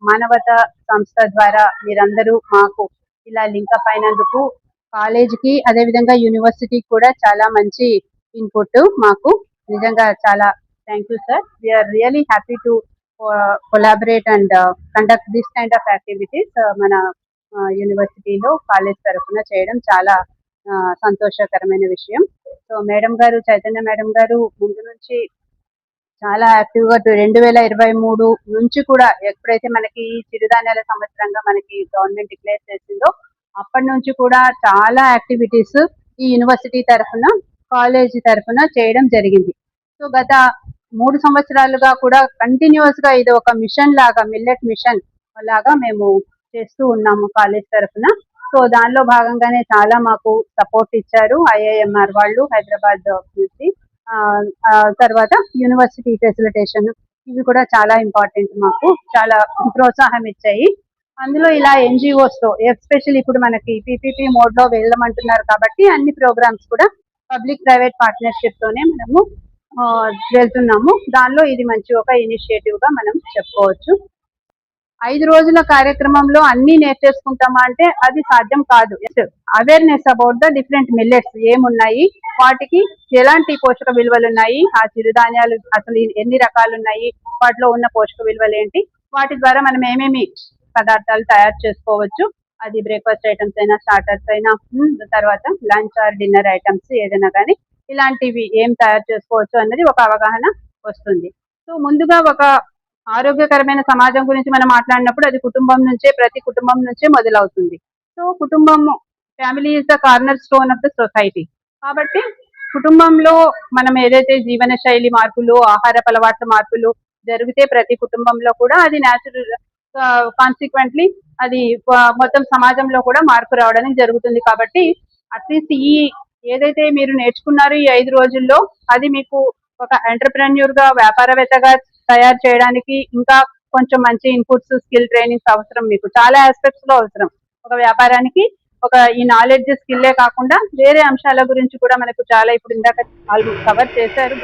మానవత సంస్థ ద్వారా మీరందరూ మాకు ఇలా లింకప్ అయినందుకు కాలేజీకి అదే విధంగా యూనివర్సిటీకి కూడా చాలా మంచి ఇన్పుట్ మాకు నిజంగా చాలా thank you sir. We are really happy to collaborate and conduct this kind of activities మన యూనివర్సిటీలో కాలేజ్ తరఫున చేయడం చాలా సంతోషకరమైన విషయం. సో మేడం గారు, చైతన్య మేడం గారు ముందు నుంచి చాలా యాక్టివ్ గా 2023 నుంచి కూడా ఎప్పుడైతే మనకి చిరుధాన్యాల సంవత్సరంగా మనకి గవర్నమెంట్ డిక్లేర్ చేసిందో అప్పటి నుంచి కూడా చాలా యాక్టివిటీస్ ఈ యూనివర్సిటీ తరఫున కాలేజీ తరఫున చేయడం జరిగింది. సో గత 3 సంవత్సరాలుగా కూడా కంటిన్యూస్ గా ఇది ఒక మిషన్ లాగా, మిల్లెట్ మిషన్ లాగా మేము చేస్తూ ఉన్నాము కాలేజ్ తరఫున. సో దానిలో భాగంగానే చాలా మాకు సపోర్ట్ ఇచ్చారు ఐఐఎంఆర్ వాళ్ళు హైదరాబాద్ నుంచి. తర్వాత యూనివర్సిటీ ఫెసిలిటేషన్ ఇవి కూడా చాలా ఇంపార్టెంట్, మాకు చాలా ప్రోత్సాహం ఇచ్చాయి. అందులో ఇలా ఎన్జిఓస్ తో ఎస్పెషల్లీ ఇప్పుడు మనకి పీపీపీ మోడ్ లో వెళ్ళమంటున్నారు కాబట్టి అన్ని ప్రోగ్రామ్స్ కూడా పబ్లిక్ ప్రైవేట్ పార్ట్నర్షిప్ తోనే మనము వెళ్తున్నాము. దానిలో ఇది మంచి ఒక ఇనిషియేటివ్ గా మనం చెప్పుకోవచ్చు. 5 రోజుల కార్యక్రమంలో అన్ని నేర్చేసుకుంటామా అంటే అది సాధ్యం కాదు. Awareness about the different millets ఏమున్నాయి, వాటికి ఎలాంటి పోషక విలువలు ఉన్నాయి, ఆ చిరుధాన్యాలు అసలు ఎన్ని రకాలు ఉన్నాయి, వాటిలో ఉన్న పోషక విలువలు ఏంటి, వాటి ద్వారా మనం ఏమేమి పదార్థాలు తయారు చేసుకోవచ్చు, అది బ్రేక్ఫాస్ట్ ఐటమ్స్ అయినా స్టార్టర్స్ అయినా తర్వాత లంచ్ ఆర్ డిన్నర్ ఐటమ్స్ ఏదైనా కానీ ఇలాంటివి ఏం తయారు చేసుకోవచ్చు అన్నది ఒక అవగాహన వస్తుంది. సో ముందుగా ఒక ఆరోగ్యకరమైన సమాజం గురించి మనం మాట్లాడినప్పుడు అది ప్రతి కుటుంబం నుంచే మొదలవుతుంది. సో కుటుంబం, family is the corner stone of the society. కాబట్టి కుటుంబంలో మనం ఏదైతే జీవన శైలి మార్పులు, ఆహారపు అలవాట్ల మార్పులు జరిగితే ప్రతి కుటుంబంలో కూడా అది న్యాచురల్ కాన్సిక్వెంట్లీ అది మొత్తం సమాజంలో కూడా మార్పు రావడానికి జరుగుతుంది. కాబట్టి అట్లీస్ట్ ఈ ఏదైతే మీరు నేర్చుకున్నారో ఈ 5 రోజుల్లో అది మీకు ఒక ఎంటర్ప్రెన్యూర్ గా, వ్యాపారవేత్తగా తయారు చేయడానికి ఇంకా కొంచెం మంచి ఇన్పుట్స్, స్కిల్ ట్రైనింగ్స్ అవసరం. మీకు చాలా ఆస్పెక్ట్స్ లో అవసరం. ఒక వ్యాపారానికి ఒక ఈ నాలెడ్జ్, స్కిల్లే కాకుండా వేరే అంశాల గురించి కూడా మనకు చాలా ఇప్పుడు ఇందాక కవర్ చేశారు.